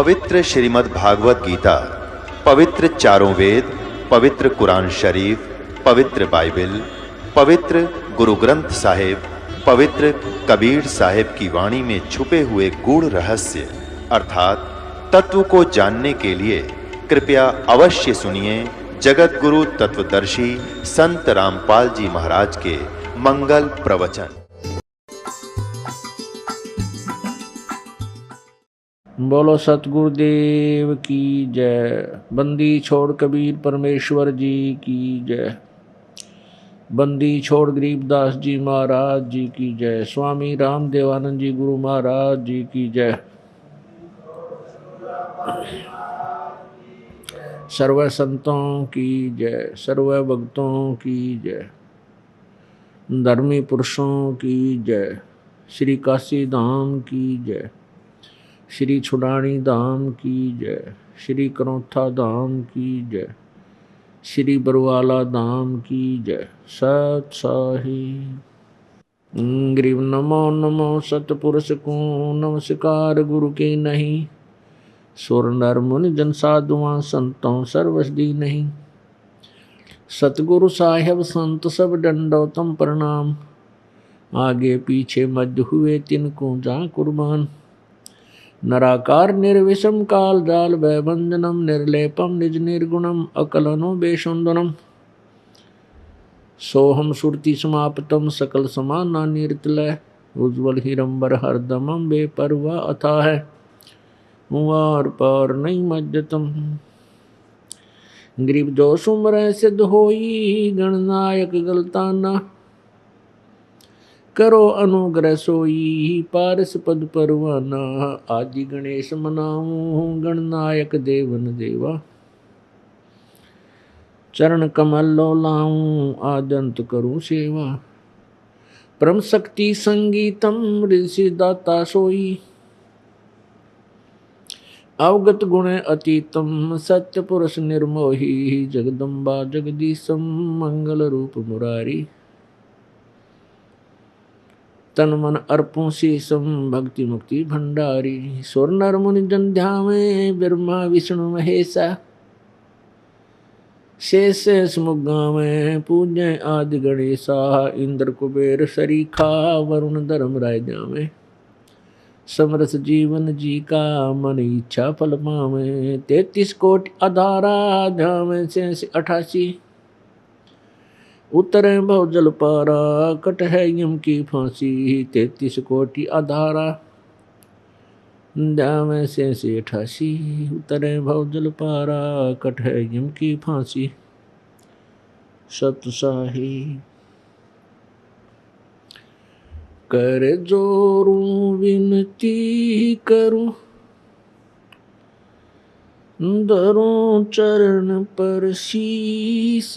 पवित्र श्रीमद् भागवत गीता, पवित्र चारों वेद, पवित्र कुरान शरीफ, पवित्र बाइबल, पवित्र गुरु ग्रंथ साहिब, पवित्र कबीर साहिब की वाणी में छुपे हुए गूढ़ रहस्य अर्थात तत्व को जानने के लिए कृपया अवश्य सुनिए जगत गुरु तत्वदर्शी संत रामपाल जी महाराज के मंगल प्रवचन। बोलो सतगुरुदेव की जय। बंदी छोड़ कबीर परमेश्वर जी की जय। बंदी छोड़ गरीबदास जी महाराज जी की जय। स्वामी राम देवानंद जी गुरु महाराज जी की जय। सर्व संतों की जय, सर्व भक्तों की जय, धर्मी पुरुषों की जय, श्री काशी धाम की जय, श्री छुड़ानी धाम की जय, श्री करौथा धाम की जय, श्री बरवाला धाम की जय। सत साहिब। ग्रीव नमो नमो सतपुरुष को नमस्कार गुरु के नहीं। सुर नर मुनि जन साधुआं संतों सर्वसदी नहीं। सतगुरु साहेब संत सब दंडोतम प्रणाम। आगे पीछे मध्य हुए तिनको जा कुर्बान। नराकार निर्विषम काल जाल भयभंजनम निर्लेपम निज निर्गुणम अकलनो बेशुंदनम। सोहम सुरति समाप्तम सकल समाना निर्तलय। उज्ज्वल हिरंबर हरदमम बेपरवा अथा है। वार पार नहीं मज्जतम। गरीब जो सुमर सिद्ध होई गणनायक गलताना। करो अनुग्रह सोई पारस पद परवाना। आदि गणेश मनाऊं गणनायक देवन देवा। चरण कमल लो लाऊं आदंत करूं सेवा। परम शक्ति संगीतम ऋषि दाता सोई। अवगत गुण अतीतम सत्य पुरुष निर्मोही। जगदम्बा जगदीशम मंगल रूप मुरारी। तन मन अर्पों शीसम भक्ति मुक्ति भंडारी। सुर नर मुनि जन ध्यावे ब्रह्मा विष्णु महेशा। शेष मुगावे पूज्य आदि गणेशा। इंद्र कुबेर सरीखा वरुण धर्म राय जावे। समरस जीवन जी का मन इच्छा फल पावे। 33 कोटि अधारा जावे शेष 88। उतरे भव जल पारा कट है यम की फांसी। 33 कोटि अधारा जावे शेष 88। उतरे भव जल पारा कट है यम की फांसी। सत साहिब। कर जोरूं विनती करूं धरूं चरण पर शीस।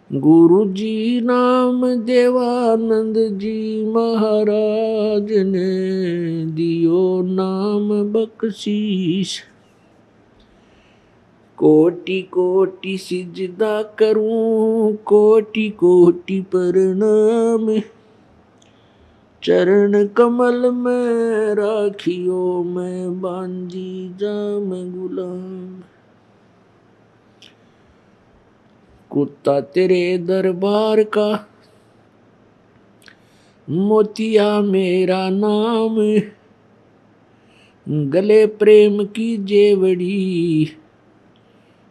गुरु जी नाम देवानंद जी महाराज ने दियो नाम बख्शीश। कोटि कोटि सिजदा करूं कोटि कोटि प्रणाम। चरण कमल में राखियो मैं बांजी जाम गुलाम। कुत्ता तेरे दरबार का मोतिया मेरा नाम। गले प्रेम की जेवड़ी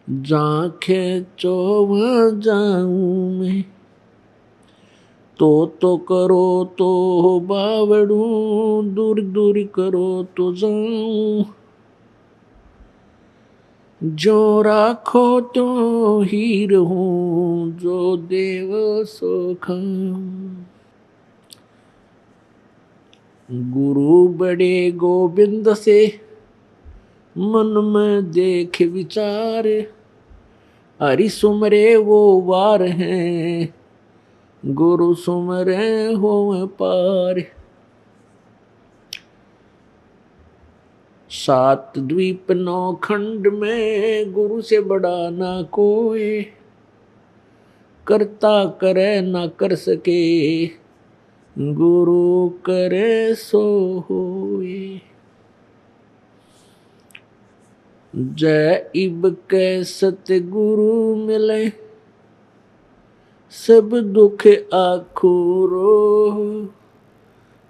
जांखे चोवा जाऊं मैं। तो करो तो बावड़ू दूर दूर करो तो जाऊं। जो राखो तो ही रहूं जो देव सो खाऊं। गुरु बड़े गोविंद से मन में देख विचार। हरि सुमरे वो वार हैं गुरु सुमरे हो पार। 7 द्वीप 9 खंड में गुरु से बड़ा ना कोई। करता करे ना कर सके गुरु करे सो होए। जय इब के सतगुरु मिले, सब दुख आखोरो।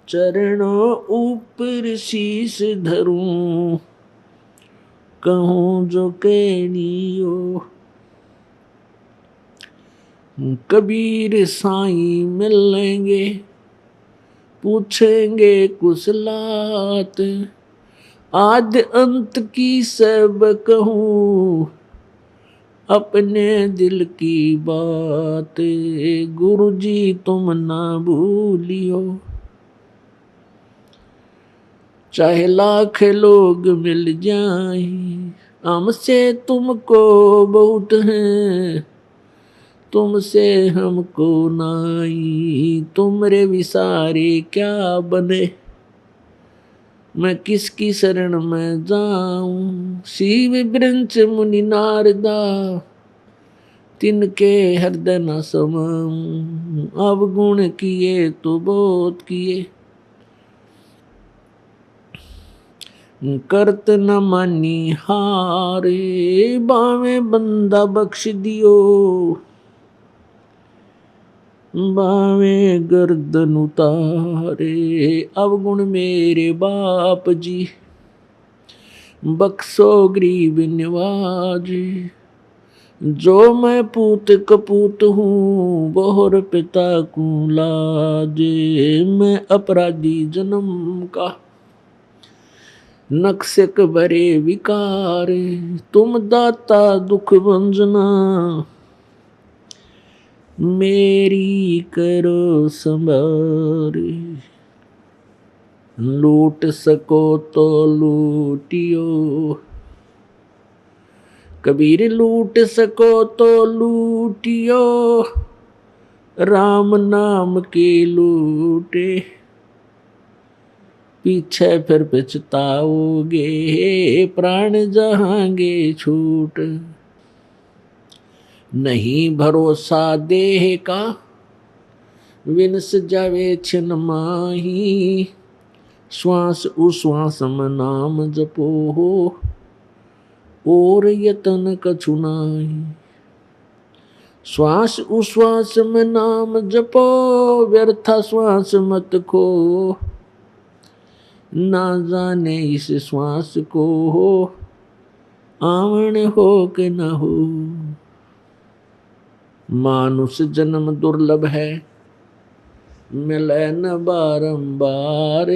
चरणों ऊपर शीश धरूं, कहूँ जो कहनियो। कबीर साईं मिलेंगे, पूछेंगे कुशलात। आद अंत की सब कहूँ, अपने दिल की बात। गुरु जी तुम ना भूलियो, चाहे लाख लोग मिल जाएं, हमसे तुमको बहुत है, तुमसे हमको नाई। तुमरे विसारे क्या बने, मैं किसकी शरण में जाऊं। शिव वृंच मुनि नारदा, तिनके हृदय न समाऊं। अवगुण किए तो बहुत किए, करत न मानी हारे। बावे बंदा बख्श दियो, बावे गर्दन उतारे। अवगुण मेरे बाप जी, बख्शो गरीब निवाजे। जो मैं पूत कपूत हूँ, बोहर पिता को लाजे। मैं अपराधी जन्म का, नक्शक भरे विकार। तुम दाता दुख भंजना, मेरी करो संभार। लूट सको तो लूटियो, कबीर लूट सको तो लूटियो। राम नाम के लूटे, पीछे फिर पछताओगे। प्राण जहांगे छूट, नहीं भरोसा देह का, विनस जावे छिन माही। श्वास उश्वास में नाम जपो हो, और यतन कछु नाही। श्वास उश्वास में नाम जपो, व्यर्था श्वास मत खो। ना जाने इस श्वास को हो, आवन हो कि न हो। मानुष जन्म दुर्लभ है, मिले न बारंबार।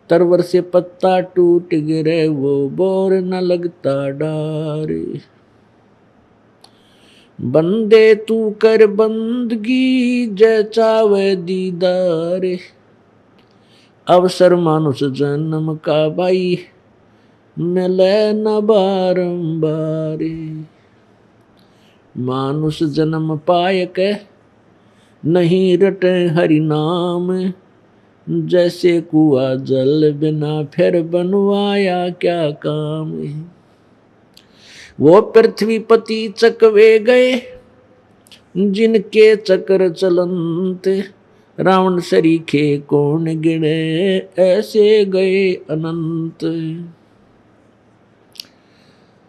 तरवर से पत्ता टूट गिरे, वो बोर न लगता डार। बंदे तू कर बंदगी, जय चावे दीदार। अवसर मानुष जन्म का भाई, मिले न बारंबार। मानुष जन्म पाय के, नहीं रटे हरि नाम। जैसे कुआ जल बिना, फिर बनवाया क्या काम। वो पृथ्वी पति चकवे गए, जिनके चक्र चलंत। रावण सरीखे कौन गिने, ऐसे गए अनंत।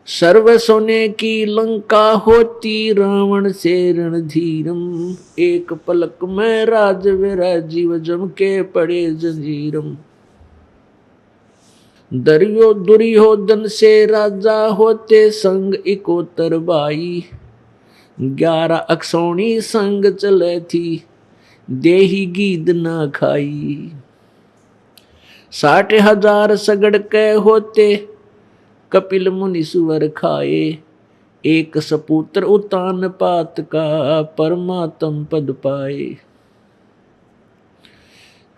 सर्व सोने की लंका होती, रावण से रणधीरम। एक पलक में राज विराजीव, जम के पड़े जंजीरम। दरियो दुर्योधन से राजा होते, संग इकोतर बाई। 11 अक्षौणी संग चले थी, देही गीद न खाई। 60,000 सगड़ के होते, कपिल मुनि सुवर खाए। एक सपुत्र उतान पात का, परमात्म पद पाए।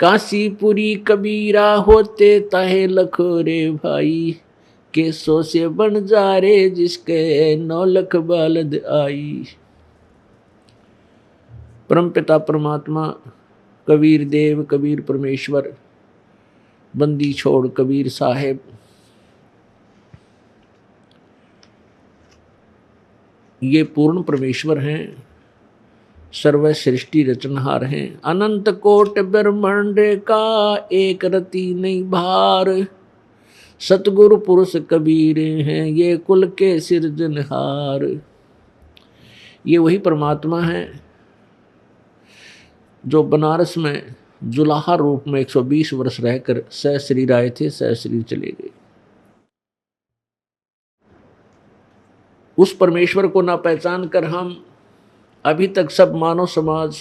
काशीपुरी कबीरा होते, ताहे लखोरे भाई। केसों से बन जा रे, जिसके 9 लख बालद आई। परमपिता परमात्मा कबीर देव, कबीर परमेश्वर, बंदी छोड़ कबीर साहेब, ये पूर्ण परमेश्वर हैं, सर्व सृष्टि रचनहार हैं। अनंत कोट ब्रह्मांड का, एक रति नहीं भार। सतगुरु पुरुष कबीर हैं ये कुल के सिरजनहार। ये वही परमात्मा है जो बनारस में जुलाहा रूप में 120 वर्ष रहकर सहशरीर आए थे, सहशरीर चले गए। उस परमेश्वर को ना पहचान कर हम अभी तक सब मानव समाज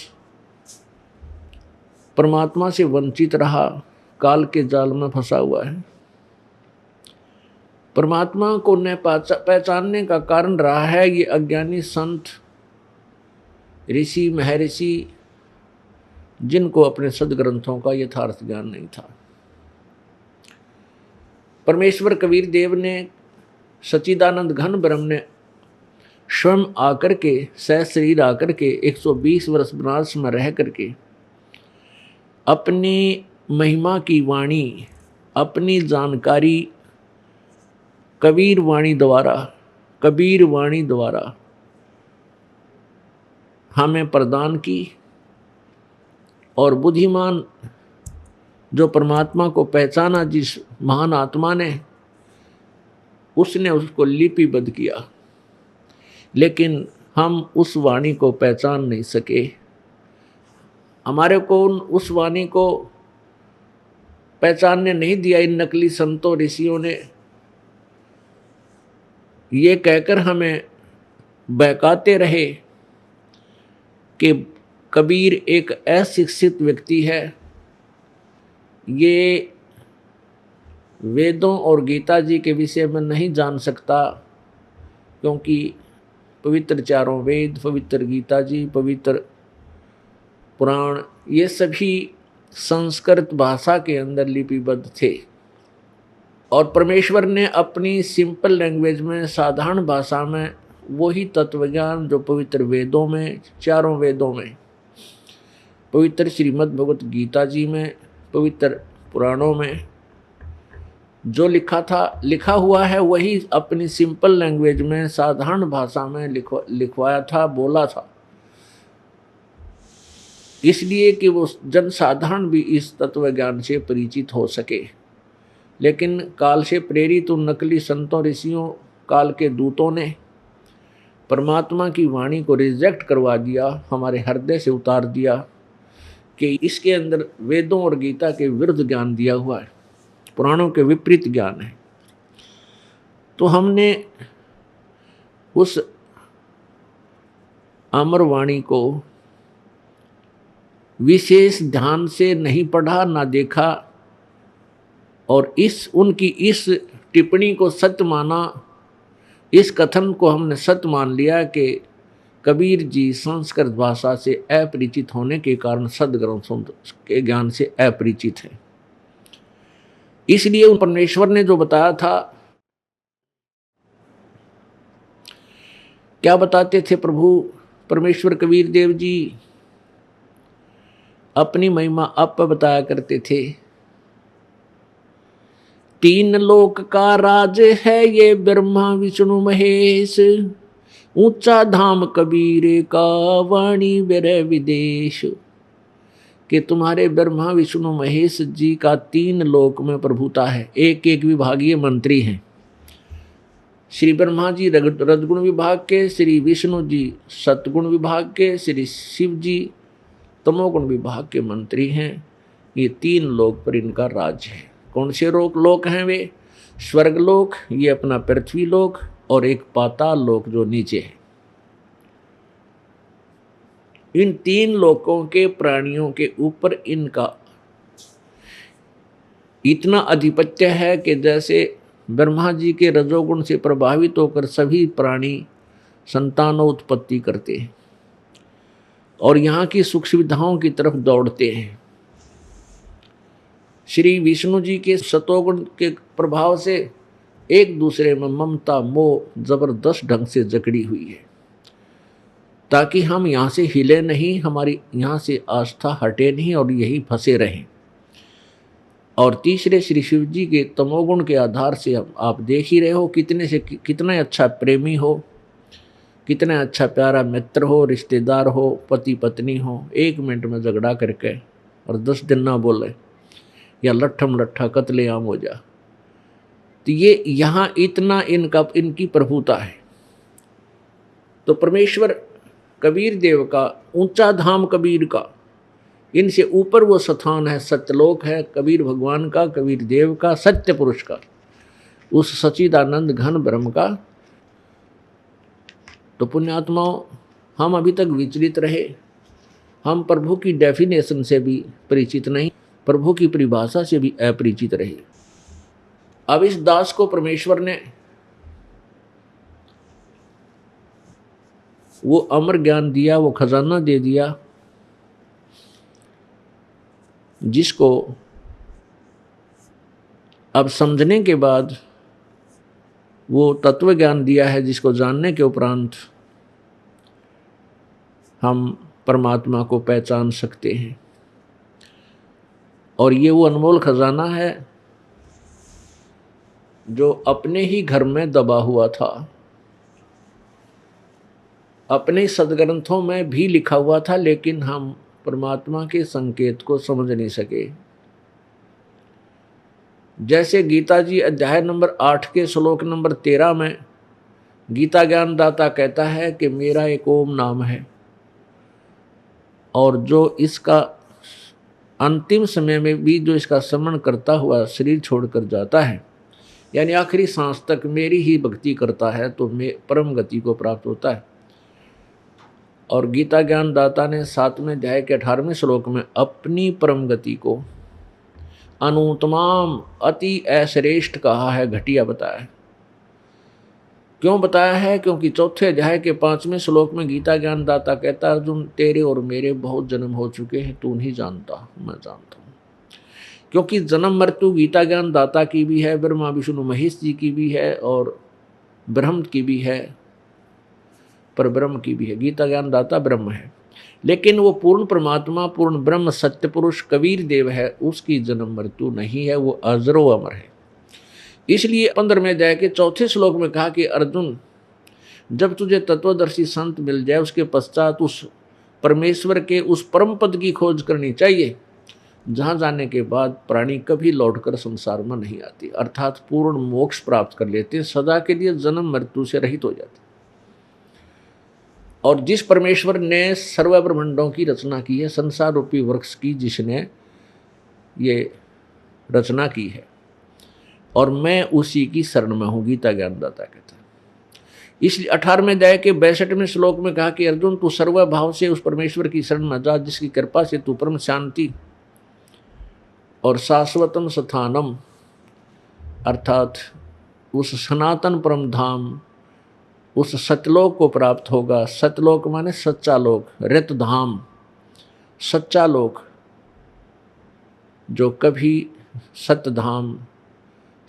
परमात्मा से वंचित रहा, काल के जाल में फंसा हुआ है। परमात्मा को न पहचानने का कारण रहा है ये अज्ञानी संत, ऋषि, महर्षि, जिनको अपने सदग्रंथों का यथार्थ ज्ञान नहीं था। परमेश्वर कबीर देव ने, सच्चिदानंद घन ब्रह्म ने स्वयं आकर के, सहशरीर आकर के 120 वर्ष बनारस में रह करके अपनी महिमा की वाणी, अपनी जानकारी कबीर वाणी द्वारा हमें प्रदान की। और बुद्धिमान जो परमात्मा को पहचाना जिस महान आत्मा ने, उसने उसको लिपिबद्ध किया। लेकिन हम उस वाणी को पहचान नहीं सके। हमारे को उस वाणी को पहचानने नहीं दिया इन नकली संतों, ऋषियों ने। ये कहकर हमें बहकाते रहे कि कबीर एक अशिक्षित व्यक्ति है, ये वेदों और गीता जी के विषय में नहीं जान सकता, क्योंकि पवित्र चारों वेद, पवित्र गीता जी, पवित्र पुराण, ये सभी संस्कृत भाषा के अंदर लिपिबद्ध थे। और परमेश्वर ने अपनी सिंपल लैंग्वेज में, साधारण भाषा में वही तत्वज्ञान जो पवित्र वेदों में, चारों वेदों में, पवित्र श्रीमद् भगवत गीता जी में, पवित्र पुराणों में जो लिखा हुआ है, वही अपनी सिंपल लैंग्वेज में, साधारण भाषा में लिखवाया था, बोला था। इसलिए कि वो जनसाधारण भी इस तत्व ज्ञान से परिचित हो सके। लेकिन काल से प्रेरित उन नकली संतों, ऋषियों, काल के दूतों ने परमात्मा की वाणी को रिजेक्ट करवा दिया, हमारे हृदय से उतार दिया कि इसके अंदर वेदों और गीता के विरुद्ध ज्ञान दिया हुआ है, पुराणों के विपरीत ज्ञान है। तो हमने उस अमर वाणी को विशेष ध्यान से नहीं पढ़ा, ना देखा, और उनकी इस टिप्पणी को सत्य माना। इस कथन को हमने सत्य मान लिया कि कबीर जी संस्कृत भाषा से अपरिचित होने के कारण सदग्रंथों के ज्ञान से अपरिचित है। इसलिए उन परमेश्वर ने जो बताया था, क्या बताते थे प्रभु परमेश्वर कबीर देव जी? अपनी महिमा आप बताया करते थे। 3 लोक का राज है ये ब्रह्मा विष्णु महेश, ऊंचा धाम कबीर का वाणी विरह विदेश। कि तुम्हारे ब्रह्मा विष्णु महेश जी का 3 लोक में प्रभुता है, एक एक विभागीय मंत्री हैं। श्री ब्रह्मा जी रजगुण विभाग के, श्री विष्णु जी सतगुण विभाग के, श्री शिव जी तमोगुण विभाग के मंत्री हैं। ये 3 लोक पर इनका राज्य है। कौन से लोक हैं वे? स्वर्गलोक, ये अपना पृथ्वी लोक, और एक पाताल लोक जो नीचे है। इन 3 लोकों के प्राणियों के ऊपर इनका इतना अधिपत्य है कि जैसे ब्रह्मा जी के रजोगुण से प्रभावित होकर सभी प्राणी संतानोत्पत्ति करते हैं और यहाँ की सुख सुविधाओं की तरफ दौड़ते हैं। श्री विष्णु जी के सतोगुण के प्रभाव से एक दूसरे में ममता मोह जबरदस्त ढंग से जकड़ी हुई है, ताकि हम यहाँ से हिले नहीं, हमारी यहाँ से आस्था हटे नहीं और यही फंसे रहें। और तीसरे श्री शिव जी के तमोगुण के आधार से आप देख ही रहे हो कितने अच्छा प्रेमी हो, कितना अच्छा प्यारा मित्र हो, रिश्तेदार हो, पति पत्नी हो, 1 मिनट में झगड़ा करके और 10 दिन ना बोले या लट्ठम लट्ठा कत्लेआम हो जा। तो ये यहाँ इतना इनकी प्रभुता है। तो परमेश्वर कबीर देव का ऊंचा धाम, कबीर का, इनसे ऊपर वो स्थान है, सत्यलोक है कबीर भगवान का, कबीर देव का, सत्य पुरुष का, उस सच्चिदानंद घन ब्रह्म का। तो पुण्यात्माओं, हम अभी तक विचलित रहे, हम प्रभु की डेफिनेशन से भी परिचित नहीं, प्रभु की परिभाषा से भी अपरिचित रहे। अब इस दास को परमेश्वर ने वो अमर ज्ञान दिया, वो खजाना दे दिया, जिसको अब समझने के बाद, वो तत्व ज्ञान दिया है जिसको जानने के उपरांत हम परमात्मा को पहचान सकते हैं। और ये वो अनमोल खजाना है जो अपने ही घर में दबा हुआ था, अपने सदग्रंथों में भी लिखा हुआ था, लेकिन हम परमात्मा के संकेत को समझ नहीं सके। जैसे गीता जी अध्याय नंबर 8 के श्लोक नंबर 13 में गीता ज्ञान दाता कहता है कि मेरा एक ओम नाम है, और जो इसका अंतिम समय में भी जो इसका स्मरण करता हुआ शरीर छोड़कर जाता है, यानी आखिरी सांस तक मेरी ही भक्ति करता है, तो परम गति को प्राप्त होता है। और गीता ज्ञान दाता ने 7वें अध्याय के 18वें श्लोक में अपनी परम गति को अनुत्तमाम, अति अश्रेष्ठ कहा है, घटिया बताया है। क्यों बताया है? क्योंकि 4थे अध्याय के 5वें श्लोक में गीता ज्ञान दाता कहता है, अर्जुन तेरे और मेरे बहुत जन्म हो चुके हैं, तू नहीं जानता, मैं जानता हूँ। क्योंकि जन्म मृत्यु गीता ज्ञान दाता की भी है, ब्रह्मा विष्णु महेश जी की भी है, और ब्रह्म की भी है, पर ब्रह्म की भी है। गीता ज्ञान दाता ब्रह्म है, लेकिन वो पूर्ण परमात्मा, पूर्ण ब्रह्म, सत्य पुरुष कबीर देव है, उसकी जन्म मृत्यु नहीं है, वो अजरो अमर है। इसलिए 15वें अध्याय के 4थे श्लोक में कहा कि अर्जुन, जब तुझे तत्वदर्शी संत मिल जाए, उसके पश्चात उस परमेश्वर के उस परम पद की खोज करनी चाहिए, जहाँ जाने के बाद प्राणी कभी लौटकर संसार में नहीं आती, अर्थात पूर्ण मोक्ष प्राप्त कर लेते, सदा के लिए जन्म मृत्यु से रहित हो जाते। और जिस परमेश्वर ने सर्व ब्रह्मांडों की रचना की है, संसार रूपी वृक्ष की जिसने ये रचना की है, और मैं उसी की शरण में हूँ, गीता ज्ञानदाता कहता है। इसलिए 18वें अध्याय के 62वें श्लोक में कहा कि अर्जुन, तू सर्वभाव से उस परमेश्वर की शरण में जा, जिसकी कृपा से तू परम शांति और शाश्वतम स्थानम, अर्थात उस सनातन परम धाम, उस सतलोक को प्राप्त होगा। सतलोक माने सच्चा लोक, रित धाम, सच्चा लोक, जो कभी सतधाम,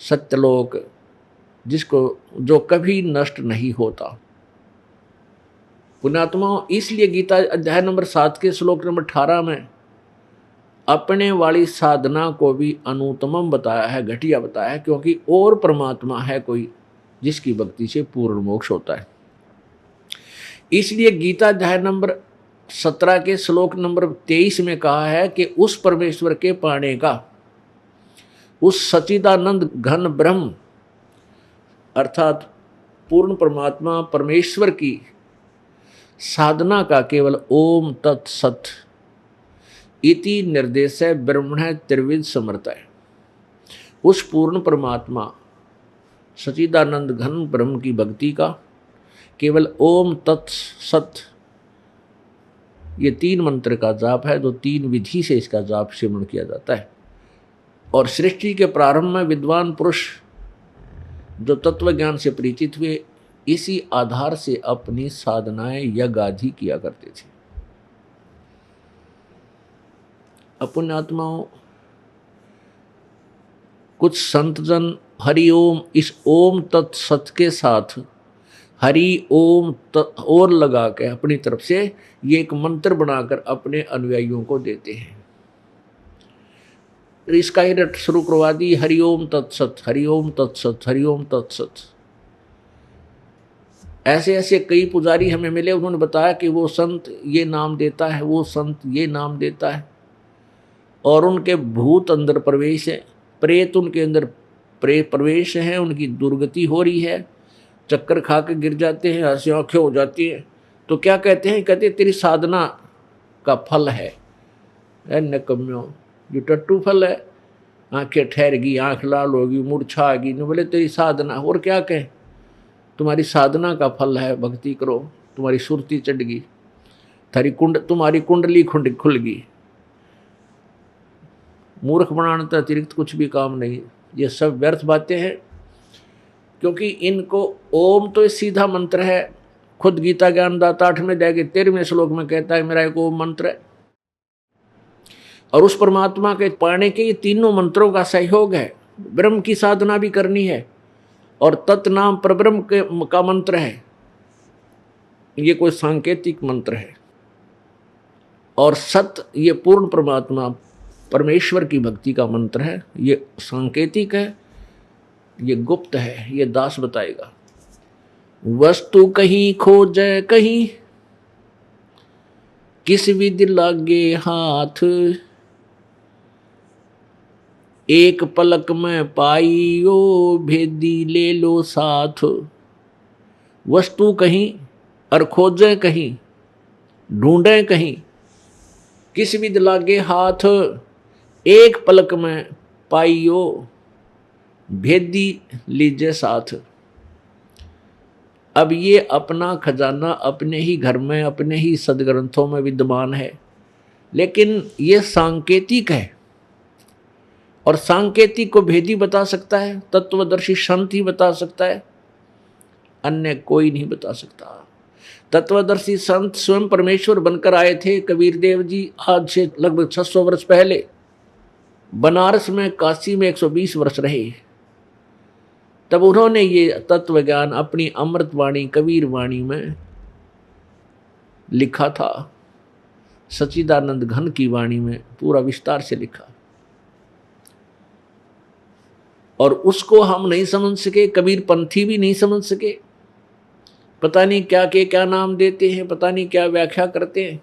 सत्यलोक, जिसको जो कभी नष्ट नहीं होता। पुण्यात्माओं, इसलिए गीता अध्याय नंबर 7 के श्लोक नंबर 18 में अपने वाली साधना को भी अनुत्तमम बताया है, घटिया बताया है, क्योंकि और परमात्मा है कोई जिसकी भक्ति से पूर्ण मोक्ष होता है। इसलिए गीता अध्याय नंबर 17 के श्लोक नंबर 23 में कहा है कि उस परमेश्वर के पाने का, उस सच्चिदानंद घन ब्रह्म अर्थात पूर्ण परमात्मा परमेश्वर की साधना का केवल ओम तत्सत इति निर्देश है, ब्रह्मण त्रिविध समर्थ है। उस पूर्ण परमात्मा सच्चिदानंद घन ब्रह्म की भक्ति का केवल ओम तत्सत, ये 3 मंत्र का जाप है, जो 3 विधि से इसका जाप सिमरण किया जाता है। और सृष्टि के प्रारंभ में विद्वान पुरुष जो तत्व ज्ञान से परिचित हुए, इसी आधार से अपनी साधनाएं यज्ञ आदि किया करते थे। पुण्यात्माओं, कुछ संतजन हरि ओम, इस ओम तत्सत के साथ हरि ओम और लगा के अपनी तरफ से ये एक मंत्र बनाकर अपने अनुयायियों को देते हैं। इसका ही रट शुरू करवा दी, हरि ओम तत्सत, हरि ओम तत्सत, हरि ओम तत्सत। ऐसे ऐसे कई पुजारी हमें मिले, उन्होंने बताया कि वो संत ये नाम देता है, वो संत ये नाम देता है, और उनके भूत अंदर प्रवेश है, प्रेत उनके अंदर प्रवेश हैं, उनकी दुर्गति हो रही है, चक्कर खा के गिर जाते हैं, हंसी आंखें हो जाती हैं, तो क्या कहते हैं? कहते तेरी साधना का फल है। नकम्यों, जो टट्टू फल है, आंखें ठहर गई, आंख लाल होगी, मूर्छा आ गई, बोले तेरी साधना। और क्या कहें? तुम्हारी साधना का फल है, भक्ति करो, तुम्हारी सुरती चढ़ गई, तुम्हारी कुंडली खुल गई। मूर्ख बनाने तो अतिरिक्त कुछ भी काम नहीं। ये सब व्यर्थ बातें हैं, क्योंकि इनको ओम तो सीधा मंत्र है। खुद गीता ज्ञानदाता 8वें अध्याय के 13वें श्लोक में कहता है मेरा एक ओम मंत्र है, और उस परमात्मा के पाने के ये तीनों मंत्रों का सहयोग है। ब्रह्म की साधना भी करनी है, और तत्नाम परब्रह्म का मंत्र है, ये कोई सांकेतिक मंत्र है। और सत ये पूर्ण परमात्मा परमेश्वर की भक्ति का मंत्र है, ये सांकेतिक है, ये गुप्त है, ये दास बताएगा। वस्तु कहीं खोजे कहीं, किस विधि लागे हाथ, एक पलक में पाइयो भेदी ले लो साथ। वस्तु कहीं और खोजे कहीं, ढूंढे कहीं, किस विधि लागे हाथ, एक पलक में पाइयो भेदी लीजिए साथ। अब ये अपना खजाना अपने ही घर में, अपने ही सदग्रंथों में विद्यमान है, लेकिन ये सांकेतिक है, और सांकेतिक को भेदी बता सकता है, तत्वदर्शी संत ही बता सकता है, अन्य कोई नहीं बता सकता। तत्वदर्शी संत स्वयं परमेश्वर बनकर आए थे। कबीर देव जी आज से लगभग 600 वर्ष पहले बनारस में, काशी में 120 वर्ष रहे। तब उन्होंने ये तत्व ज्ञान अपनी अमृतवाणी कबीर वाणी में लिखा था। सच्चिदानंद घन की वाणी में पूरा विस्तार से लिखा, और उसको हम नहीं समझ सके, कबीर पंथी भी नहीं समझ सके। पता नहीं क्या के क्या नाम देते हैं, पता नहीं क्या व्याख्या करते हैं।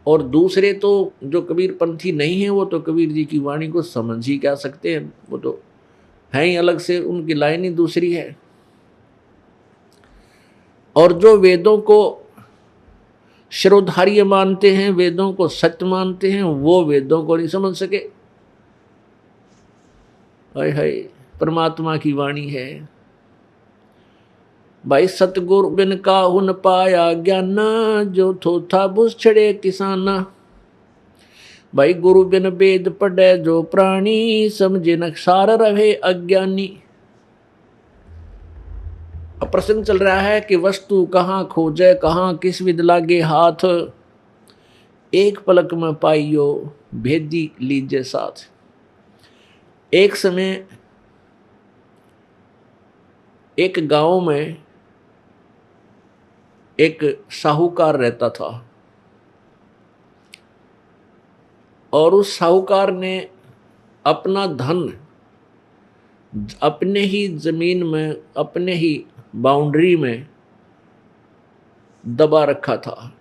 और दूसरे तो जो कबीर पंथी नहीं है, वो तो कबीर जी की वाणी को समझ ही क्या सकते हैं, वो तो है ही अलग से, उनकी लाइन ही दूसरी है। और जो वेदों को शिरोधार्य मानते हैं, वेदों को सत्य मानते हैं, वो वेदों को नहीं समझ सके। हाय हाय, परमात्मा की वाणी है। भाई सतगुरु बिन काहू न पाया ज्ञाना, जो थोथा बुझ छड़े किसाना। भाई गुरु बिन वेद पढ़े जो प्राणी, समझे न सार रहे अज्ञानी। अब प्रसंग चल रहा है कि वस्तु कहाँ खोजे कहाँ, किस विध लागे हाथ, एक पलक में पाइयो भेदी लीजिए साथ। एक समय एक गांव में एक साहूकार रहता था, और उस साहूकार ने अपना धन अपने ही जमीन में, अपने ही बाउंड्री में दबा रखा था,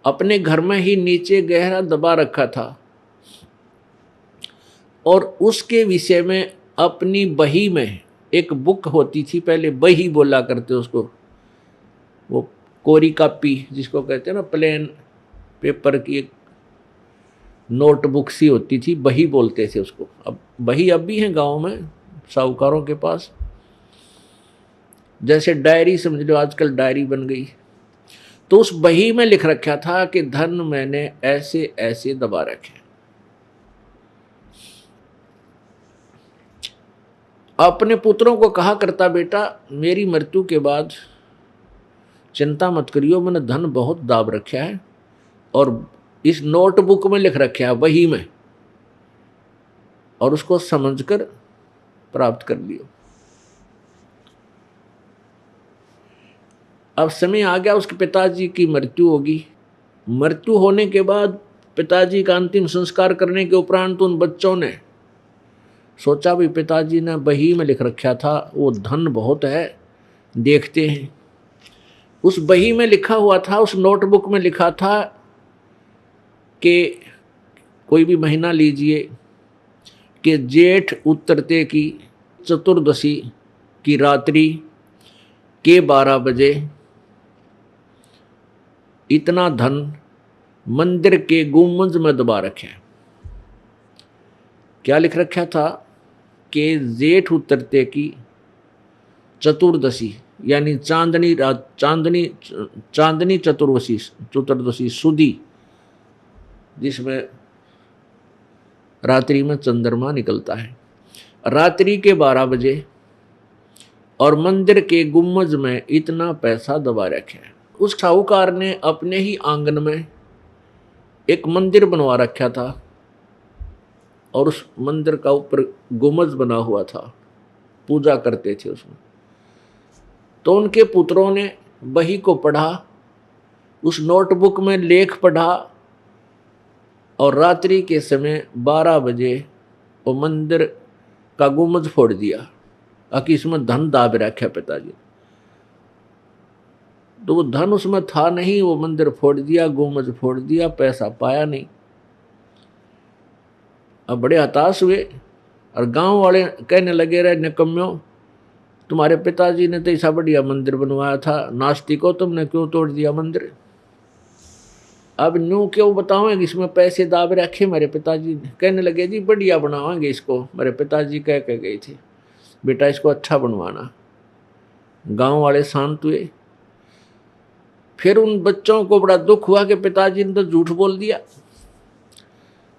अपने घर में ही नीचे गहरा दबा रखा था। और उसके विषय में अपनी बही में, एक बुक होती थी पहले, बही बोला करते उसको, वो कोरी कापी जिसको कहते हैं ना, प्लेन पेपर की एक नोटबुक सी होती थी, बही बोलते थे उसको। अब बही अब भी हैं गाँव में साहूकारों के पास, जैसे डायरी समझ लो, आजकल डायरी बन गई। तो उस बही में लिख रखा था कि धन मैंने ऐसे ऐसे दबा रखे। अपने पुत्रों को कहा करता, बेटा मेरी मृत्यु के बाद चिंता मत करियो, मैंने धन बहुत दाब रखा है, और इस नोटबुक में लिख रखा है, वही में, और उसको समझकर प्राप्त कर लियो। अब समय आ गया, उसके पिताजी की मृत्यु होगी। मृत्यु होने के बाद पिताजी का अंतिम संस्कार करने के उपरांत उन बच्चों ने सोचा भी पिताजी ने बही में लिख रखा था, वो धन बहुत है, देखते हैं। उस बही में लिखा हुआ था, उस नोटबुक में लिखा था कि कोई भी महीना लीजिए, कि जेठ उतरते की चतुर्दशी की रात्रि के 12 बजे इतना धन मंदिर के गुंबद में दबा रखे। क्या लिख रखा था कि जेठ उतरते की चतुर्दशी यानी चांदनी रात, चांदनी चतुर्दशी सुदी, जिसमें रात्रि में चंद्रमा निकलता है, रात्रि के 12 बजे और मंदिर के गुम्मज में इतना पैसा दबा रखे। उस साहूकार ने अपने ही आंगन में एक मंदिर बनवा रखा था और उस मंदिर का ऊपर गुम्मज बना हुआ था, पूजा करते थे उसमें। तो उनके पुत्रों ने बही को पढ़ा, उस नोटबुक में लेख पढ़ा और रात्रि के समय 12 बजे वो मंदिर का गुम्बद फोड़ दिया, आकि इसमें धन दाब रखा पिताजी। तो वो धन उसमें था नहीं, वो मंदिर फोड़ दिया, गुम्बद फोड़ दिया, पैसा पाया नहीं। अब बड़े हताश हुए और गांव वाले कहने लगे, रहे निकम्यों, तुम्हारे पिताजी ने तो ऐसा बढ़िया मंदिर बनवाया था, नास्तिको तुमने क्यों तोड़ दिया मंदिर। अब न्यू क्यों बताओगे, इसमें पैसे दाब रखे मेरे पिताजी ने। कहने लगे जी बढ़िया बनावाएंगे इसको, मेरे पिताजी कह के गए थे बेटा इसको अच्छा बनवाना। गांव वाले शांत हुए। फिर उन बच्चों को बड़ा दुख हुआ कि पिताजी ने तो झूठ बोल दिया,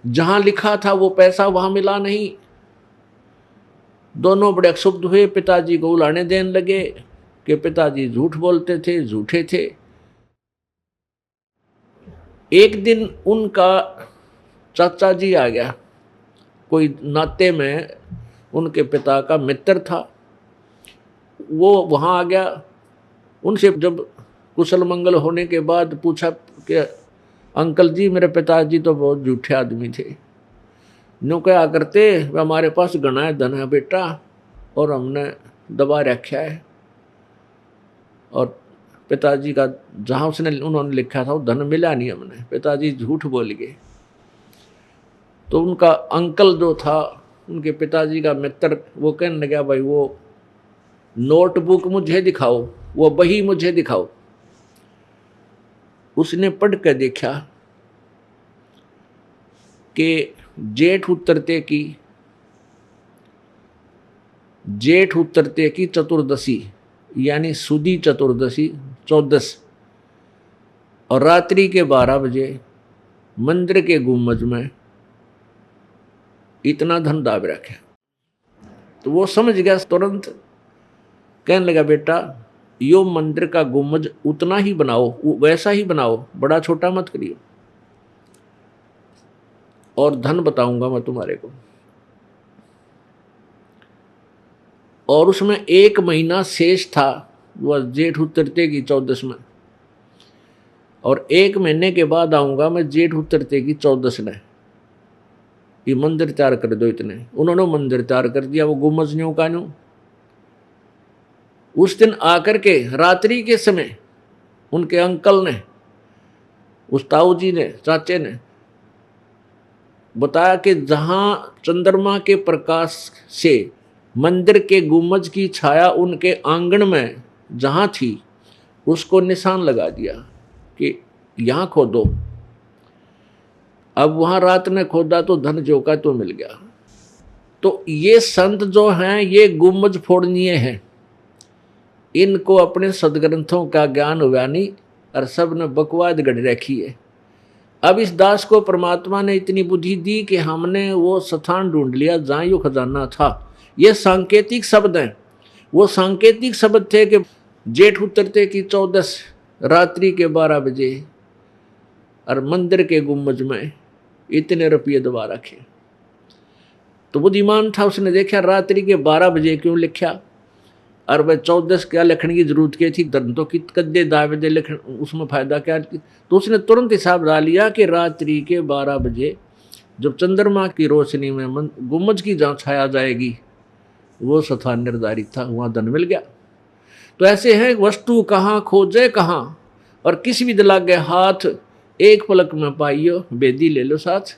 जहां लिखा था वो पैसा वहां मिला नहीं। दोनों बड़े क्षुब्ध हुए, पिताजी को उलाने देने लगे कि पिताजी झूठ बोलते थे, झूठे थे। एक दिन उनका चाचा जी आ गया, कोई नाते में उनके पिता का मित्र था, वो वहाँ आ गया। उनसे जब कुशल मंगल होने के बाद पूछा कि अंकल जी मेरे पिताजी तो बहुत झूठे आदमी थे, न्यू क्या करते, वे हमारे पास घना धन है बेटा और हमने दबा रखा है, और पिताजी का जहाँ उन्होंने लिखा था वो धन मिला नहीं हमने, पिताजी झूठ बोल गए। तो उनका अंकल जो था, उनके पिताजी का मित्र, वो कहने लगा भाई वो नोटबुक मुझे दिखाओ, वो बही मुझे दिखाओ। उसने पढ़ कर देखा कि जेठ उतरते की चतुर्दशी यानी सुदी चतुर्दशी 14 और रात्रि के 12 बजे मंदिर के गुम्बद में इतना धन दाब रखा। तो वो समझ गया तुरंत, कहने लगा बेटा यो मंदिर का गुम्बद उतना ही बनाओ, वैसा ही बनाओ, बड़ा छोटा मत करियो, और धन बताऊंगा मैं तुम्हारे को। और उसमें 1 महीना शेष था, वह जेठ उतरते की 14 में, और 1 महीने के बाद आऊंगा मैं जेठ उतरते की 14 में, ये मंदिर तैयार कर दो इतने। उन्होंने मंदिर तैयार कर दिया, वो गुम्बद न्यू का न्यू। उस दिन आकर के रात्रि के समय उनके अंकल ने, उस ताऊ जी ने, चाचे ने बताया कि जहां चंद्रमा के प्रकाश से मंदिर के गुम्बद की छाया उनके आंगन में जहां थी, उसको निशान लगा दिया कि यहां खोदो। अब वहां रात में खोदा तो धन जो का तो मिल गया। तो ये संत जो हैं ये गुम्बद फोड़नीय हैं, इनको अपने सदग्रंथों का ज्ञान हुआ नहीं और सब ने बकवाद गढ़ रखी है। अब इस दास को परमात्मा ने इतनी बुद्धि दी कि हमने वो स्थान ढूंढ लिया जहाँ यो खजाना था। ये सांकेतिक शब्द हैं, वो सांकेतिक शब्द थे कि जेठ उतरते की 14 रात्रि के 12 बजे और मंदिर के गुम्बद में इतने रुपये दबा रखे। तो बुद्धिमान था, उसने देखा रात्रि के 12 बजे क्यों लिखा, और वह 14 क्या लिखने की जरूरत क्या थी, धन तो कित कद्दे दावे दे लिखने, उसमें फायदा क्या। तो उसने तुरंत हिसाब डाल लिया कि रात्रि के 12 बजे जब चंद्रमा की रोशनी में गुम्बद की जहाँ छाया जाएगी, वो स्थान निर्धारित था, वहाँ धन मिल गया। तो ऐसे है, वस्तु कहाँ खोजे कहाँ, और किसी भी दिला गए हाथ, एक पलक में पाइयो, बेदी ले लो साथ।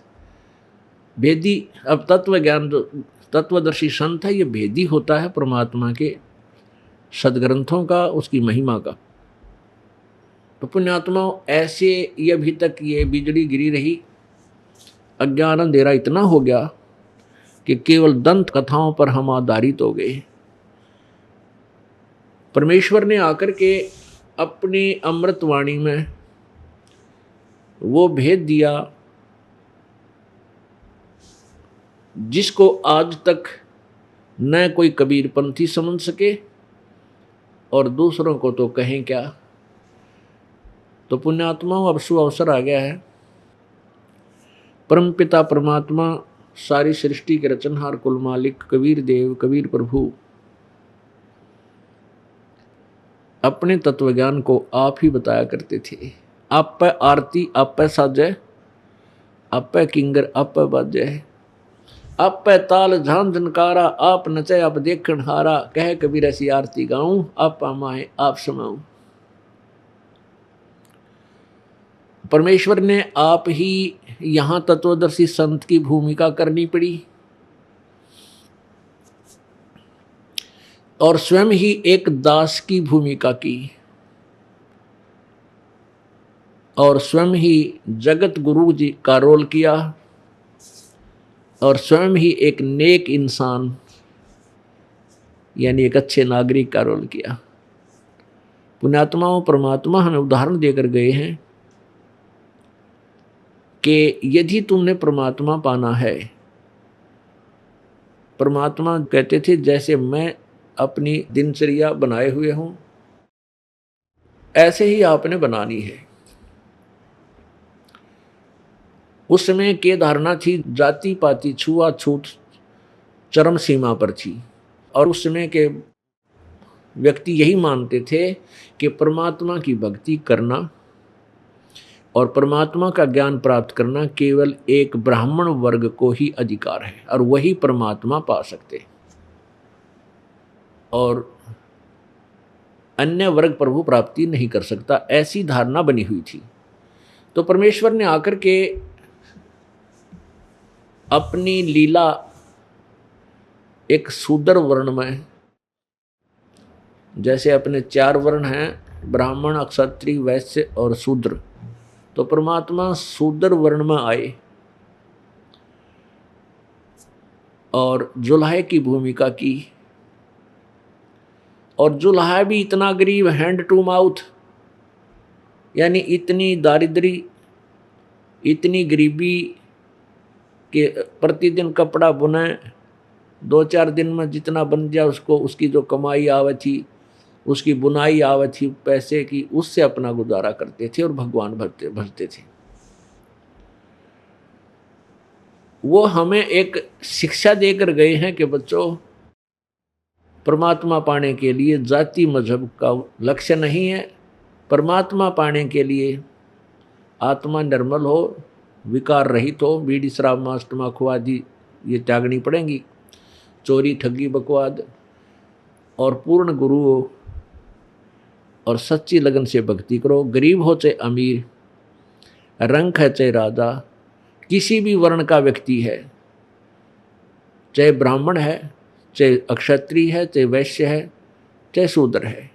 भेदी। अब तत्व ज्ञान जो तत्वदर्शी संत है, ये भेदी होता है परमात्मा के सदग्रंथों का, उसकी महिमा का। तो पुण्यात्माओं, ऐसे ये अभी तक ये बिजली गिरी रही, अज्ञान अंधेरा इतना हो गया कि केवल दंत कथाओं पर हम आधारित हो गए। परमेश्वर ने आकर के अपनी अमृतवाणी में वो भेद दिया जिसको आज तक न कोई कबीरपंथी समझ सके और दूसरों को तो कहें क्या। तो पुण्यात्माओं, अब शुभ अवसर आ गया है। परमपिता परमात्मा, सारी सृष्टि के रचनहार, कुल मालिक कबीर देव, कबीर प्रभु अपने तत्वज्ञान को आप ही बताया करते थे। आप पे आरती आप पे साजे, आप पे किंगर आप पे बाजे, आप पे ताल झान झनकारा, आप नचे आप देखण हारा, कह कबीर ऐसी आरती गाऊं, आप पामाए आप समाऊं। परमेश्वर ने आप ही यहाँ तत्वदर्शी संत की भूमिका करनी पड़ी और स्वयं ही एक दास की भूमिका की और स्वयं ही जगत गुरु जी का रोल किया और स्वयं ही एक नेक इंसान यानी एक अच्छे नागरिक का रोल किया। पुण्यात्माओं, परमात्मा हमें उदाहरण देकर गए हैं कि यदि तुमने परमात्मा पाना है, परमात्मा कहते थे जैसे मैं अपनी दिनचर्या बनाए हुए हूं ऐसे ही आपने बनानी है। उस समय की धारणा थी जाति पाति छुआछूत चरम सीमा पर थी और उस समय के व्यक्ति यही मानते थे कि परमात्मा की भक्ति करना और परमात्मा का ज्ञान प्राप्त करना केवल एक ब्राह्मण वर्ग को ही अधिकार है और वही परमात्मा पा सकते और अन्य वर्ग प्रभु प्राप्ति नहीं कर सकता, ऐसी धारणा बनी हुई थी। तो परमेश्वर ने आकर के अपनी लीला एक शूद्र वर्ण में, जैसे अपने 4 वर्ण हैं ब्राह्मण क्षत्रिय वैश्य और शूद्र, तो परमात्मा शूद्र वर्ण में आए और जुल्हे की भूमिका की। और जुल्हा भी इतना गरीब, हैंड टू माउथ, यानी इतनी दारिद्री, इतनी गरीबी कि प्रतिदिन कपड़ा बुने, 2-4 दिन में जितना बन जाए उसको, उसकी जो कमाई आवे थी, उसकी बुनाई आवे थी पैसे की, उससे अपना गुजारा करते थे और भगवान भजते थे। वो हमें एक शिक्षा देकर गए हैं कि बच्चों, परमात्मा पाने के लिए जाति मजहब का लक्ष्य नहीं है। परमात्मा पाने के लिए आत्मा निर्मल हो, विकार रहित हो, बीड़ी शराब मांस तम्बाकू आदि ये त्यागनी पड़ेंगी, चोरी ठगी बकवाद, और पूर्ण गुरु हो और सच्ची लगन से भक्ति करो। गरीब हो चाहे अमीर, रंग है चाहे राजा, किसी भी वर्ण का व्यक्ति है, चाहे ब्राह्मण है, चाहे अक्षत्रिय है, चाहे वैश्य है, चाहे शूद्र है,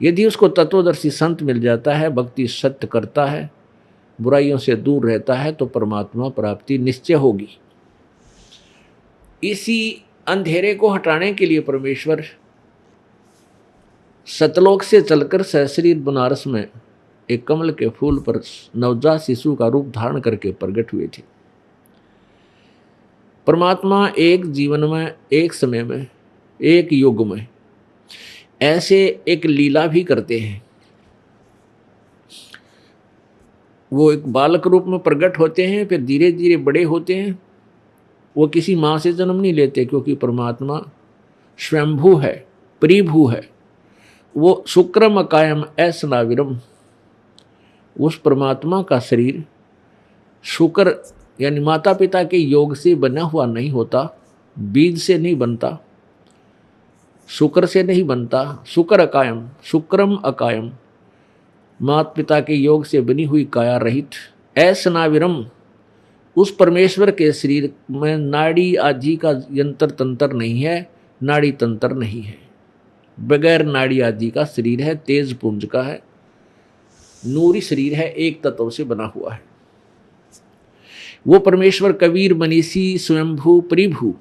यदि उसको तत्वदर्शी संत मिल जाता है, भक्ति सत्य करता है, बुराइयों से दूर रहता है, तो परमात्मा प्राप्ति निश्चय होगी। इसी अंधेरे को हटाने के लिए परमेश्वर सतलोक से चलकर सहशरीर बनारस में एक कमल के फूल पर नवजात शिशु का रूप धारण करके प्रकट हुए थे। परमात्मा एक जीवन में, एक समय में, एक युग में ऐसे एक लीला भी करते हैं। वो एक बालक रूप में प्रकट होते हैं, फिर धीरे धीरे बड़े होते हैं। वो किसी माँ से जन्म नहीं लेते, क्योंकि परमात्मा स्वयंभू है, परिभू है। वो शुक्रम अकायम ऐसनाविरम, उस परमात्मा का शरीर शुक्र यानी माता पिता के योग से बना हुआ नहीं होता, बीज से नहीं बनता, शुक्र से नहीं बनता। शुक्र अकायम, शुक्रम अकायम, माता पिता के योग से बनी हुई काया रहित, ऐसनाविरम उस परमेश्वर के शरीर में नाड़ी आदि का यंत्र तंत्र नहीं है, नाड़ी तंत्र नहीं है, बगैर नाड़ी आदि का शरीर है, तेज पुंज का है, नूरी शरीर है, एक तत्व से बना हुआ है। वो परमेश्वर कबीर मनीषी स्वयंभू परिभू,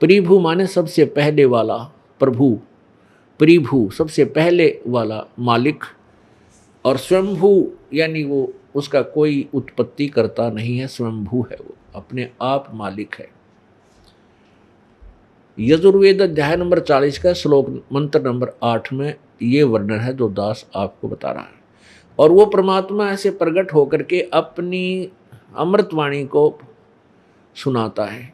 परिभू माने सबसे पहले वाला, प्रभु, परिभू सबसे पहले वाला मालिक, और स्वयंभू यानी वो उसका कोई उत्पत्ति करता नहीं है, स्वयंभू है, वो अपने आप मालिक है। यजुर्वेद अध्याय नंबर 40 का श्लोक मंत्र नंबर 8 में ये वर्णन है जो दास आपको बता रहा है। और वो परमात्मा ऐसे प्रकट होकर के अपनी अमृतवाणी को सुनाता है।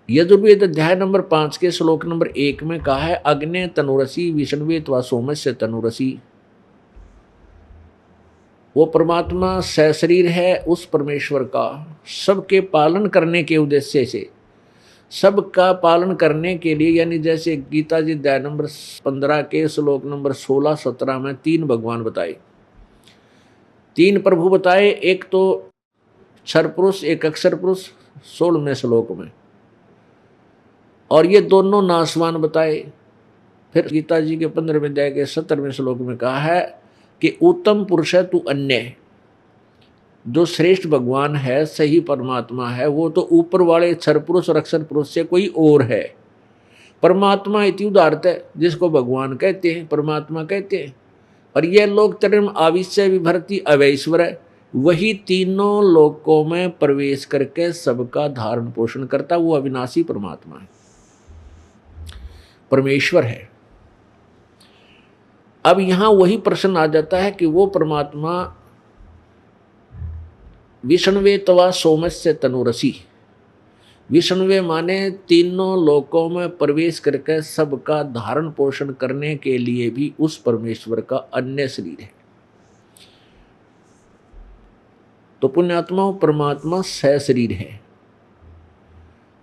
यजुर्वेद अध्याय नंबर 5 के श्लोक नंबर 1 में कहा है, अग्ने तनुरसी विष्णुवे त्वा सोमस्य तनुरसी। वो परमात्मा सशरीर है उस परमेश्वर का, सबके पालन करने के उद्देश्य से, सबका पालन करने के लिए, यानी जैसे गीता जी अध्याय नंबर 15 के श्लोक नंबर 16-17 में 3 भगवान बताए, 3 प्रभु बताए, एक तो क्षर पुरुष, एक अक्षर पुरुष 16वें श्लोक में, और ये दोनों नासवान बताए। फिर गीता जी के 15वें अध्याय के 17वें श्लोक में कहा है कि उत्तम पुरुष है तू अन्य, जो श्रेष्ठ भगवान है, सही परमात्मा है, वो तो ऊपर वाले क्षर पुरुष और अक्षर पुरुष से कोई और है। परमात्मा इति उदाहरत है, जिसको भगवान कहते हैं, परमात्मा कहते हैं। और यह लोक त्रयम् आविश्य विभर्ति अवैश्वर है, वही तीनों लोकों में प्रवेश करके सबका धारण पोषण करता, वो अविनाशी परमात्मा है, परमेश्वर है। अब यहां वही प्रश्न आ जाता है कि वो परमात्मा विष्णुवे तवा सोमस्य तनुरसी, विष्णुवे माने तीनों लोकों में प्रवेश करके सबका धारण पोषण करने के लिए भी उस परमेश्वर का अन्य शरीर है। तो पुण्यात्माओं, परमात्मा सशरीर है।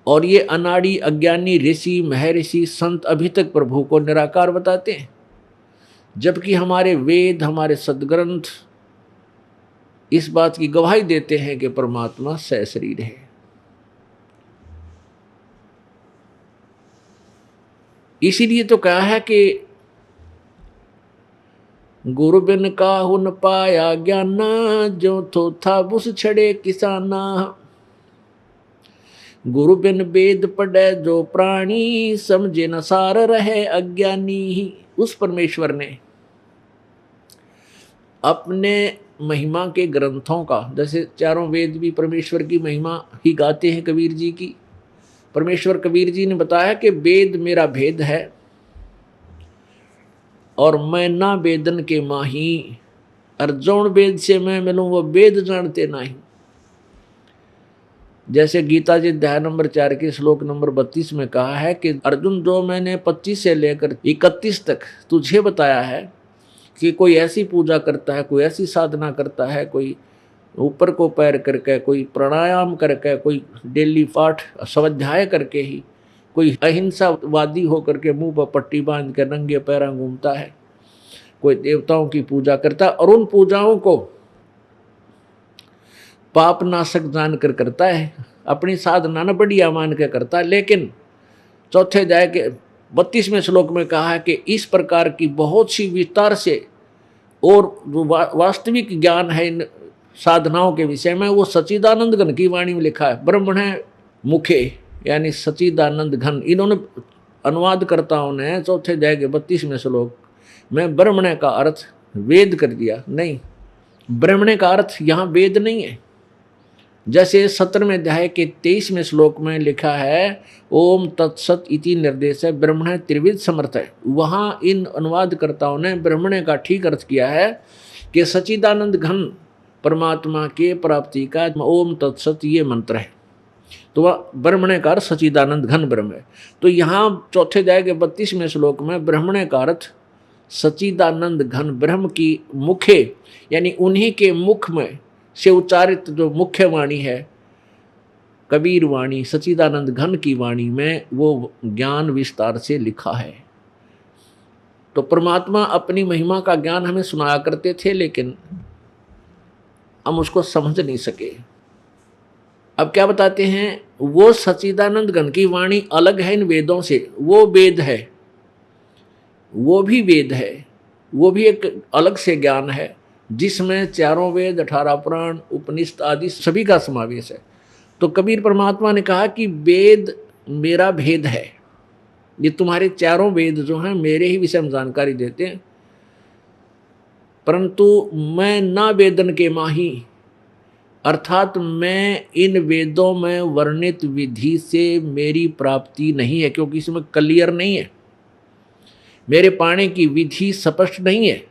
और ये अनाड़ी अज्ञानी ऋषि महर्षि संत अभी तक प्रभु को निराकार बताते हैं, जबकि हमारे वेद, हमारे सदग्रंथ इस बात की गवाही देते हैं कि परमात्मा सशरीर है। इसीलिए तो कहा है कि गुरु बिन काहू न पाया ज्ञाना, जो थो था बुस छड़े किसाना। गुरु बिन वेद पढ़े जो प्राणी, समझे न सार रहे अज्ञानी। उस परमेश्वर ने अपने महिमा के ग्रंथों का, जैसे चारों वेद भी परमेश्वर की महिमा ही गाते हैं कबीर जी की। परमेश्वर कबीर जी ने बताया कि वेद मेरा भेद है और मैं ना वेदन के माही, अर्जुन वेद से मैं मिलूं वो वेद जानते नहीं। जैसे गीता जी अध्याय नंबर 4 के श्लोक नंबर 32 में कहा है कि अर्जुन, जो मैंने 25 से लेकर 31 तक तुझे बताया है कि कोई ऐसी पूजा करता है, कोई ऐसी साधना करता है, कोई ऊपर को पैर करके, कोई प्राणायाम करके, कोई डेली पाठ स्वाध्याय करके ही, कोई अहिंसावादी होकर के मुंह पर पट्टी बांध कर नंगे पैरा घूमता है, कोई देवताओं की पूजा करता है और उन पूजाओं को पाप नाशक जान कर करता है, अपनी साधना न बढ़िया मान के करता है। लेकिन चौथे अध्याय के 32वें श्लोक में कहा है कि इस प्रकार की बहुत सी विस्तार से और जो वास्तविक ज्ञान है इन साधनाओं के विषय में, वो सच्चिदानंद घन की वाणी में लिखा है। ब्रह्मण मुखे यानी सच्चिदानंद घन, इन्होंने अनुवादकर्ताओं ने चौथे अध्याय के 32वें श्लोक में ब्रह्मण का अर्थ वेद कर दिया। नहीं, ब्रह्मण का अर्थ यहाँ वेद नहीं है। जैसे 17वें अध्याय के 23वें श्लोक में लिखा है ओम तत्सत इति निर्देश है, ब्रह्मण त्रिविध समर्थ है। वहाँ इन अनुवादकर्ताओं ने ब्रह्मण का ठीक अर्थ किया है कि सच्चिदानंद घन परमात्मा के प्राप्ति का ओम तत्सत ये मंत्र है। तो वह ब्रह्मण का अर्थ सच्चिदानंद घन ब्रह्म है। तो यहाँ चौथे अध्याय के 32वें श्लोक में ब्रह्मण का अर्थ सच्चिदानंद घन ब्रह्म की मुखे यानी उन्हीं के मुख में से उच्चारित जो मुख्य वाणी है, कबीर वाणी, सच्चिदानंद घन की वाणी में वो ज्ञान विस्तार से लिखा है। तो परमात्मा अपनी महिमा का ज्ञान हमें सुनाया करते थे, लेकिन हम उसको समझ नहीं सके। अब क्या बताते हैं, वो सच्चिदानंद घन की वाणी अलग है इन वेदों से, वो वेद है, वो भी वेद है, वो भी एक अलग से ज्ञान है जिसमें चारों वेद, 18 पुराण, उपनिषद आदि सभी का समावेश है। तो कबीर परमात्मा ने कहा कि वेद मेरा भेद है, ये तुम्हारे चारों वेद जो हैं मेरे ही विषय में जानकारी देते हैं, परंतु मैं ना वेदन के माही, अर्थात मैं इन वेदों में वर्णित विधि से मेरी प्राप्ति नहीं है, क्योंकि इसमें क्लियर नहीं है, मेरे पाने की विधि स्पष्ट नहीं है,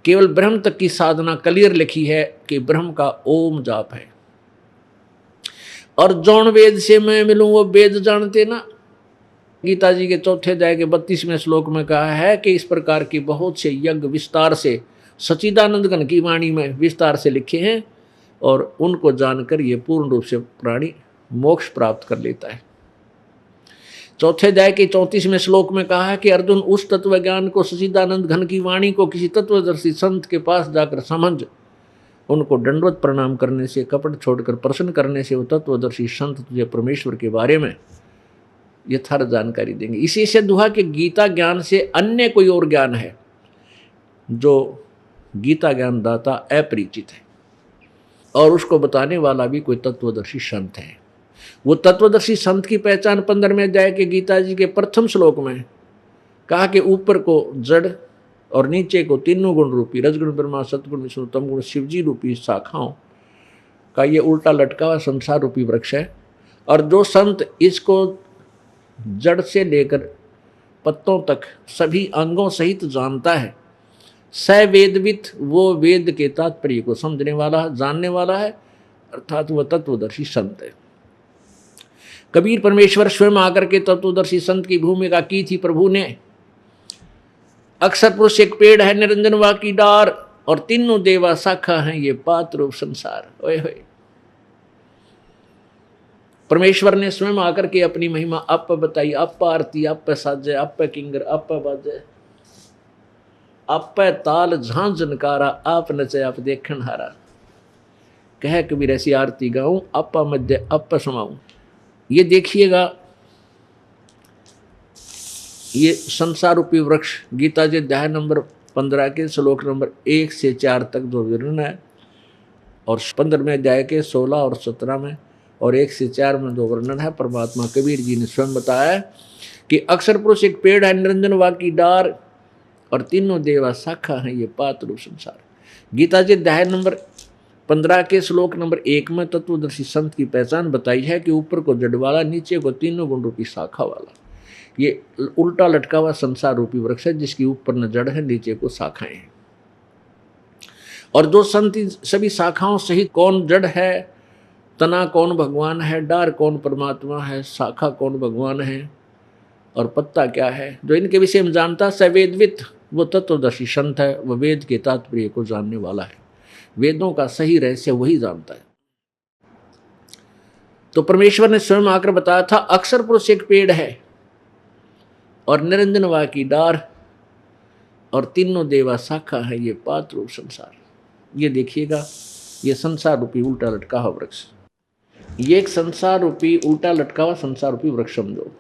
केवल ब्रह्म तक की साधना क्लियर लिखी है कि ब्रह्म का ओम जाप है। और जौन वेद से मैं मिलूं वो वेद जानते ना। गीता जी के 4th अध्याय के 32वें श्लोक में कहा है कि इस प्रकार की बहुत से यज्ञ विस्तार से सच्चिदानंद घन की वाणी में विस्तार से लिखे हैं, और उनको जानकर ये पूर्ण रूप से प्राणी मोक्ष प्राप्त कर लेता है। 4th अध्याय के 34वें श्लोक में कहा है कि अर्जुन, उस तत्व ज्ञान को, सच्चिदानंद घन की वाणी को किसी तत्वदर्शी संत के पास जाकर समझ, उनको दंडवत प्रणाम करने से, कपट छोड़कर प्रश्न करने से वो तत्वदर्शी संत तुझे परमेश्वर के बारे में यथार्थ जानकारी देंगे। इसी से दुहा कि गीता ज्ञान से अन्य कोई और ज्ञान है जो गीता ज्ञान दाता अपरिचित है, और उसको बताने वाला भी कोई तत्वदर्शी संत है। वो तत्वदर्शी संत की पहचान 15वें अध्याय के गीता जी के प्रथम श्लोक में कहा कि ऊपर को जड़ और नीचे को तीनों गुण रूपी रजगुण ब्रह्मा, सतगुण विष्णु, तमगुण शिवजी रूपी शाखाओं का ये उल्टा लटका हुआ संसार रूपी वृक्ष है। और जो संत इसको जड़ से लेकर पत्तों तक सभी अंगों सहित जानता है, स वेदवित, वो वेद के तात्पर्य को समझने वाला, जानने वाला है, अर्थात वह तत्वदर्शी संत है। कबीर परमेश्वर स्वयं आकर के तत्वदर्शी संत की भूमिका की थी प्रभु ने। अक्षर पुरुष एक पेड़ है, निरंजन वा की डार, और तीनों देवा शाखा हैं, ये पात्र रूप संसार। ओए होए, परमेश्वर ने स्वयं आकर के अपनी महिमा अप बताई, अप आरती, अप साजे, अप किंगर, अप बाजे, अप ताल झांझ नकारा, आप नचे आप देखन हारा। कह कबीर ऐसी आरती गाऊं, अप मध्य अप समाऊं। ये देखिएगा, ये संसार रूपी वृक्ष गीता जी अध्याय नंबर 15 के श्लोक नंबर 1 से 4 तक जो वर्णन है, और 15वें अध्याय के 16 और 17 में और 1 से 4 में जो वर्णन है, परमात्मा कबीर जी ने स्वयं बताया है कि अक्षर पुरुष एक पेड़ है, निरंजन वा की डार, और तीनों देवा शाखा है, ये पात्र रूप संसार। गीता जी अध्याय नंबर 15 के श्लोक नंबर 1 में तत्वदर्शी संत की पहचान बताई है कि ऊपर को जड़ वाला, नीचे को तीनों गुण रूपी शाखा वाला, ये उल्टा लटका हुआ संसार रूपी वृक्ष है जिसकी ऊपर न जड़ है, नीचे को शाखाएं हैं। और जो संत सभी शाखाओं सहित कौन जड़ है, तना कौन भगवान है, डार कौन परमात्मा है, शाखा कौन भगवान है, और पत्ता क्या है, जो इनके विषय में जानता, सवेदवित, वो तत्वदर्शी संत है, वह वेद के तात्पर्य को जानने वाला है, वेदों का सही रहस्य वही जानता है। तो परमेश्वर ने स्वयं आकर बताया था, अक्षर पुरुष एक पेड़ है, और निरंजन वा की डार, और तीनों देवा शाखा है, ये पात्र रूप संसार। ये देखिएगा, ये संसार रूपी उल्टा लटका हुआ वृक्ष, ये एक संसार रूपी उल्टा लटका हुआ संसार रूपी वृक्ष समझो।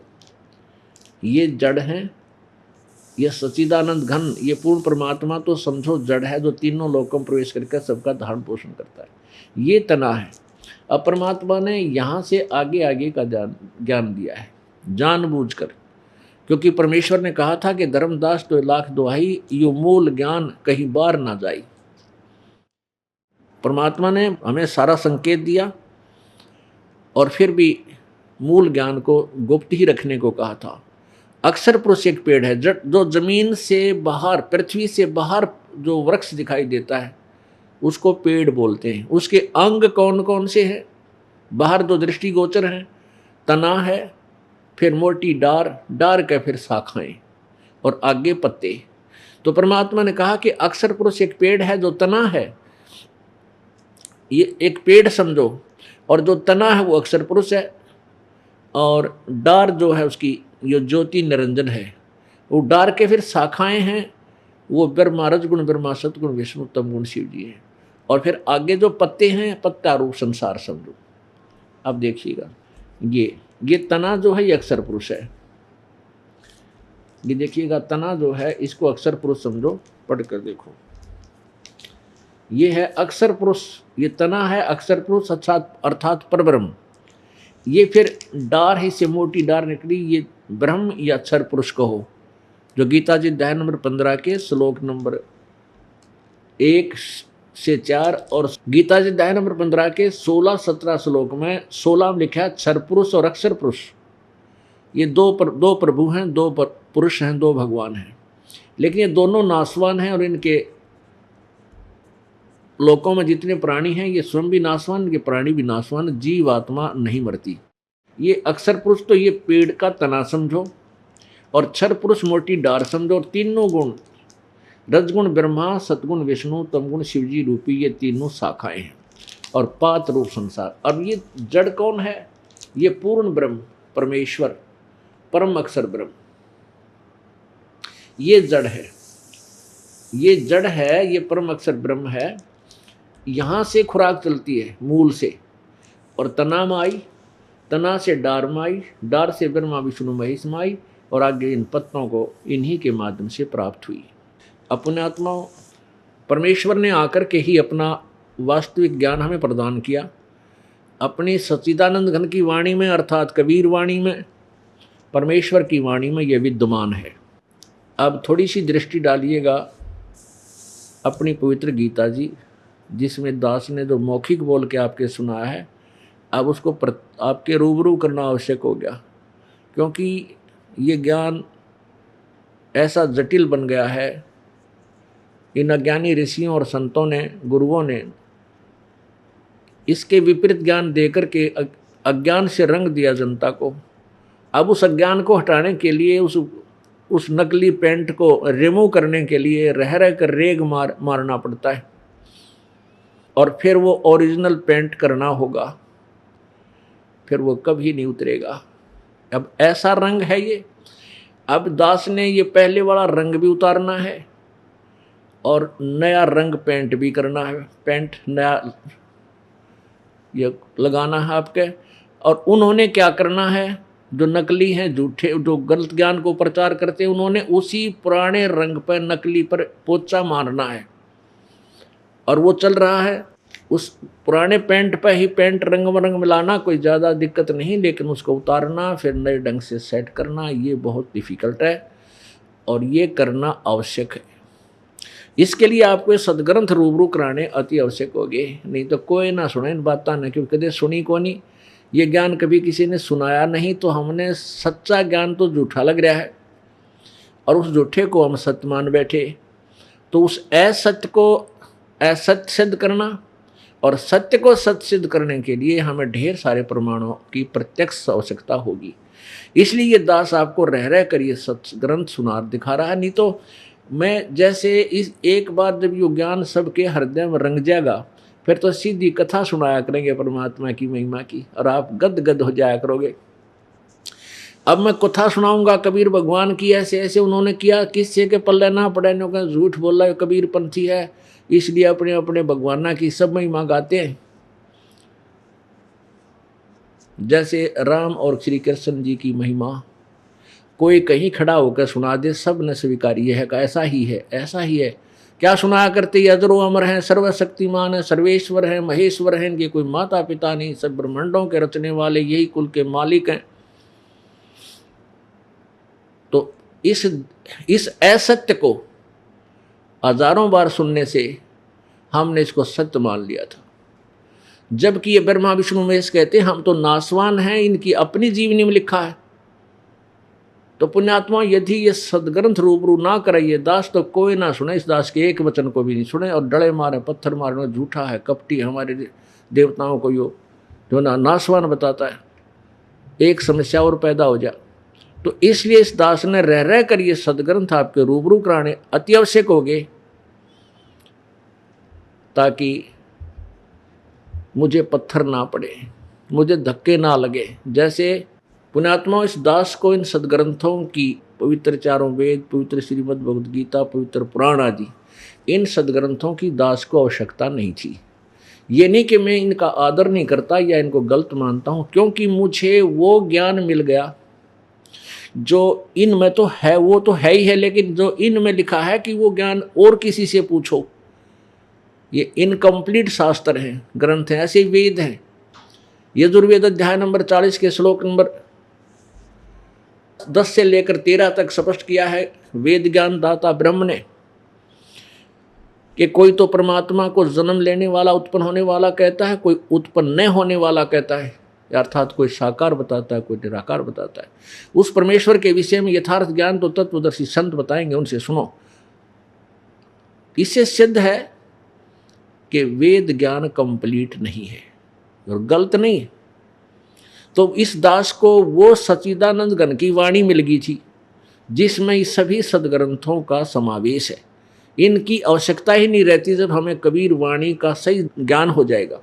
ये जड़ है, यह सच्चिदानंद घन, ये पूर्ण परमात्मा तो समझो जड़ है, जो तीनों लोकों में प्रवेश करके सबका धारण पोषण करता है। ये तना है। अब परमात्मा ने यहाँ से आगे आगे का ज्ञान दिया है जानबूझकर, क्योंकि परमेश्वर ने कहा था कि धर्मदास तो लाख दुहाई, यो मूल ज्ञान कहीं बार ना जाई। परमात्मा ने हमें सारा संकेत दिया, और फिर भी मूल ज्ञान को गुप्त ही रखने को कहा था। अक्षर पुरुष एक पेड़ है, जो जमीन से बाहर, पृथ्वी से बाहर जो वृक्ष दिखाई देता है उसको पेड़ बोलते हैं। उसके अंग कौन कौन से हैं? बाहर जो दृष्टिगोचर हैं, तना है, फिर मोटी डार, डार के फिर शाखाएं, और आगे पत्ते। तो परमात्मा ने कहा कि अक्षर पुरुष एक पेड़ है, जो तना है, ये एक पेड़ समझो, और जो तना है वो अक्षर पुरुष है, और डार जो है उसकी यो ज्योति निरंजन है, वो डार के फिर शाखाएं हैं, वो ब्रह्मा, रजगुण ब्रह्मा, सतगुण विष्णु, तमगुण शिव जी है। और फिर आगे जो पत्ते हैं, पत्ता रूप संसार समझो। अब देखिएगा, ये तना जो है ये अक्षर पुरुष है। ये देखिएगा, तना जो है इसको अक्षर पुरुष समझो, पढ़कर देखो। ये है अक्षर पुरुष, ये तना है अक्षर पुरुष अर्थात परब्रह्म। ये फिर डार है, इससे मोटी डार निकली, ये ब्रह्म या अक्षर पुरुष कहो, जो गीता जी अध्याय नंबर 15 के श्लोक नंबर 1 से 4 और गीता जी अध्याय नंबर 15 के 16-17 श्लोक में 16 में लिखा है अक्षर पुरुष और अक्षर पुरुष। ये दो प्रभु हैं, दो पुरुष हैं, दो भगवान हैं, लेकिन ये दोनों नासवान हैं और इनके लोकों में जितने प्राणी हैं ये स्वयं भी नासवान, इनके प्राणी भी नासवान, जीव आत्मा नहीं मरती। ये अक्षर पुरुष तो ये पेड़ का तना समझो, और क्षर पुरुष मोटी डार समझो, और तीनों गुण रजगुण ब्रह्मा, सतगुण विष्णु, तमगुण शिवजी रूपी ये तीनों शाखाएं हैं, और पात रूप संसार। अब ये जड़ कौन है? ये पूर्ण ब्रह्म परमेश्वर परम अक्षर ब्रह्म, ये जड़ है, ये जड़ है, ये परम अक्षर ब्रह्म है। यहाँ से खुराक चलती है मूल से, और तना में आई, तना से डार में आई, डार से ब्रह्मा विष्णु महेश में आई, और आगे इन पत्तों को इन्हीं के माध्यम से प्राप्त हुई। अपने आत्मा परमेश्वर ने आकर के ही अपना वास्तविक ज्ञान हमें प्रदान किया। अपनी सच्चिदानंद घन की वाणी में अर्थात कबीर वाणी में, परमेश्वर की वाणी में यह विद्यमान है। अब थोड़ी सी दृष्टि डालिएगा अपनी पवित्र गीता जी, जिसमें दास ने जो मौखिक बोल के आपके सुनाया है, अब उसको आपके रूबरू करना आवश्यक हो गया, क्योंकि ये ज्ञान ऐसा जटिल बन गया है। इन अज्ञानी ऋषियों और संतों ने, गुरुओं ने इसके विपरीत ज्ञान देकर के अज्ञान से रंग दिया जनता को। अब उस अज्ञान को हटाने के लिए, उस नकली पेंट को रिमूव करने के लिए रह रह कर रेग मारना पड़ता है, और फिर वो ओरिजिनल पेंट करना होगा, फिर वो कभी नहीं उतरेगा। अब ऐसा रंग है ये। अब दास ने ये पहले वाला रंग भी उतारना है और नया रंग पेंट भी करना है, पेंट नया ये लगाना है आपके। और उन्होंने क्या करना है, जो नकली हैं, झूठे, जो गलत ज्ञान को प्रचार करते हैं, उन्होंने उसी पुराने रंग पर, नकली पर पोचा मारना है, और वो चल रहा है। उस पुराने पेंट पर ही पेंट रंग मिलाना कोई ज़्यादा दिक्कत नहीं, लेकिन उसको उतारना फिर नए ढंग से सेट करना, ये बहुत डिफ़िकल्ट है, और ये करना आवश्यक है। इसके लिए आपको सदग्रंथ रूबरू कराने अति आवश्यक होगे, नहीं तो कोई ना सुने इन बातों ने, क्योंकि कदे सुनी को नहीं, ये ज्ञान कभी किसी ने सुनाया नहीं, तो हमने सच्चा ज्ञान तो झूठा लग रहा है, और उस झूठे को हम सत्य मान बैठे। तो उस असत्य को असत्य सिद्ध करना, और सत्य को सत्य सिद्ध करने के लिए हमें ढेर सारे प्रमाणों की प्रत्यक्ष आवश्यकता होगी। इसलिए ये दास आपको रह रह कर ये सत्य ग्रंथ सुना दिखा रहा है। नहीं तो मैं जैसे इस एक बार जब ये ज्ञान सबके हृदय में रंग जाएगा, फिर तो सीधी कथा सुनाया करेंगे परमात्मा की महिमा की, और आप गद गद हो जाया करोगे। अब मैं कथा सुनाऊंगा कबीर भगवान की, ऐसे ऐसे उन्होंने किया, किससे के पल्ले ना पड़े, नो का झूठ बोला कबीर पंथी है, इसलिए अपने अपने भगवाना की सब महिमा गाते हैं। जैसे राम और श्री कृष्ण जी की महिमा कोई कहीं खड़ा होकर सुना दे, सब ने स्वीकारी है का ऐसा ही है, ऐसा ही है। क्या सुनाया करते? अजरो अमर हैं, सर्वशक्तिमान है, सर्वेश्वर हैं, महेश्वर हैं, इनके कोई माता पिता नहीं, सब ब्रह्मांडों के रचने वाले, यही कुल के मालिक हैं। तो इस असत्य को हजारों बार सुनने से हमने इसको सत्य मान लिया था, जबकि ये ब्रह्मा विष्णु महेश कहते हैं हम तो नासवान हैं, इनकी अपनी जीवनी में लिखा है। तो पुण्यात्मा, यदि ये सदग्रंथ रूबरू ना करे ये दास, तो कोई ना सुने, इस दास के एक वचन को भी नहीं सुने, और डले मारे, पत्थर मारना, झूठा है, कपटी, हमारे देवताओं को यो जो नासवान बताता है, एक समस्या और पैदा हो जाए। तो इसलिए इस दास ने रह रह कर ये सदग्रंथ आपके रूबरू कराने अति आवश्यक हो गए, ताकि मुझे पत्थर ना पड़े, मुझे धक्के ना लगे। जैसे पुण्यात्मा, इस दास को इन सदग्रंथों की पवित्र चारों वेद, पवित्र श्रीमद् भगवद गीता, पवित्र पुराण आदि, इन सदग्रंथों की दास को आवश्यकता नहीं थी। ये नहीं कि मैं इनका आदर नहीं करता या इनको गलत मानता हूँ, क्योंकि मुझे वो ज्ञान मिल गया जो इनमें तो है, वो तो है ही है, लेकिन जो इनमें लिखा है कि वो ज्ञान और किसी से पूछो, ये इनकम्प्लीट शास्त्र हैं, ग्रंथ हैं, ऐसे वेद हैं। यजुर्वेद अध्याय नंबर 40 के श्लोक नंबर 10 से लेकर 13 तक स्पष्ट किया है वेद ज्ञान दाता ब्रह्म ने कि कोई तो परमात्मा को जन्म लेने वाला, उत्पन्न होने वाला कहता है, कोई उत्पन्न न होने वाला कहता है, अर्थात कोई साकार बताता है, कोई निराकार बताता है। उस परमेश्वर के विषय में यथार्थ ज्ञान तो तत्वदर्शी संत बताएंगे, उनसे सुनो। इससे सिद्ध है कि वेद ज्ञान कंप्लीट नहीं है और गलत नहीं है। तो इस दास को वो सच्चिदानंद घन की वाणी मिल गई थी जिसमें इस सभी सदग्रंथों का समावेश है। इनकी आवश्यकता ही नहीं रहती जब हमें कबीर वाणी का सही ज्ञान हो जाएगा।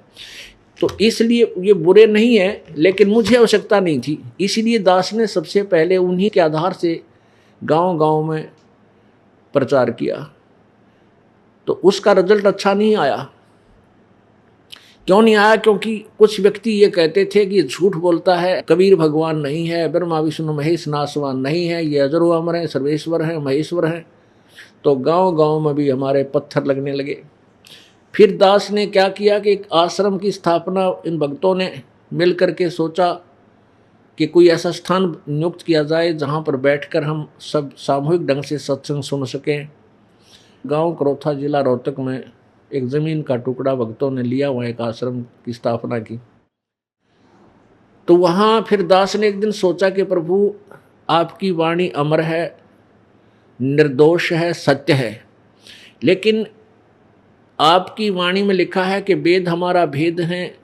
तो इसलिए ये बुरे नहीं है, लेकिन मुझे आवश्यकता नहीं थी। इसलिए दास ने सबसे पहले उन्हीं के आधार से गांव-गांव में प्रचार किया, तो उसका रिजल्ट अच्छा नहीं आया। क्यों नहीं आया? क्योंकि कुछ व्यक्ति ये कहते थे कि झूठ बोलता है, कबीर भगवान नहीं है, ब्रह्मा विष्णु महेश नासवान नहीं है, ये अजर अमर हैं, सर्वेश्वर हैं, महेश्वर हैं। तो गांव-गांव में भी हमारे पत्थर लगने लगे। फिर दास ने क्या किया कि एक आश्रम की स्थापना इन भक्तों ने मिल करके सोचा कि कोई ऐसा स्थान नियुक्त किया जाए जहाँ पर बैठकर हम सब सामूहिक ढंग से सत्संग सुन सकें। गांव करोथा, जिला रोहतक में एक ज़मीन का टुकड़ा भक्तों ने लिया, वहाँ एक आश्रम की स्थापना की। तो वहाँ फिर दास ने एक दिन सोचा कि प्रभु आपकी वाणी अमर है, निर्दोष है, सत्य है, लेकिन आपकी वाणी में लिखा है कि वेद हमारा भेद है,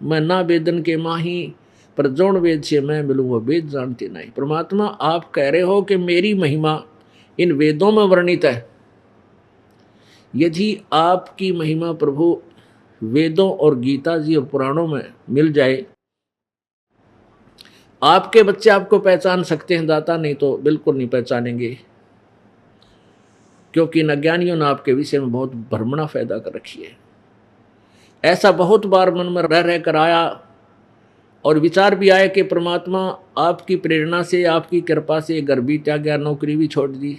मैं ना वेदन के माही, पर जौन वेद से मैं मिलूँ वो वेद जानते नहीं। परमात्मा आप कह रहे हो कि मेरी महिमा इन वेदों में वर्णित है। यदि आपकी महिमा प्रभु वेदों और गीता जी और पुराणों में मिल जाए, आपके बच्चे आपको पहचान सकते हैं दाता, नहीं तो बिल्कुल नहीं पहचानेंगे, क्योंकि इन अज्ञानियों ने आपके विषय में बहुत भ्रमणा पैदा कर रखी है। ऐसा बहुत बार मन में रह कर आया और विचार भी आया कि परमात्मा आपकी प्रेरणा से, आपकी कृपा से घर भी त्याग गया, नौकरी भी छोड़ दी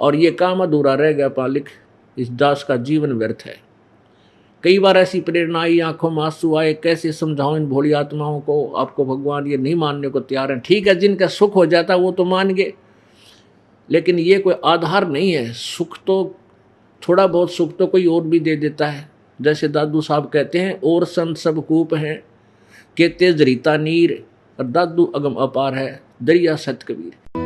और ये काम अधूरा रह गया पालिक, इस दास का जीवन व्यर्थ है। कई बार ऐसी प्रेरणा आई, आंखों में आंसू आए, कैसे समझाऊं इन भोली आत्माओं को, आपको भगवान ये नहीं मानने को तैयार हैं। ठीक है, जिनका सुख हो जाता वो तो मान गए, लेकिन ये कोई आधार नहीं है। सुख तो थोड़ा बहुत सुख तो कोई और भी दे देता है। जैसे दादू साहब कहते हैं, और संत सब कूप हैं के तेज रीता नीर, और दादू अगम अपार है, दरिया सत कबीर।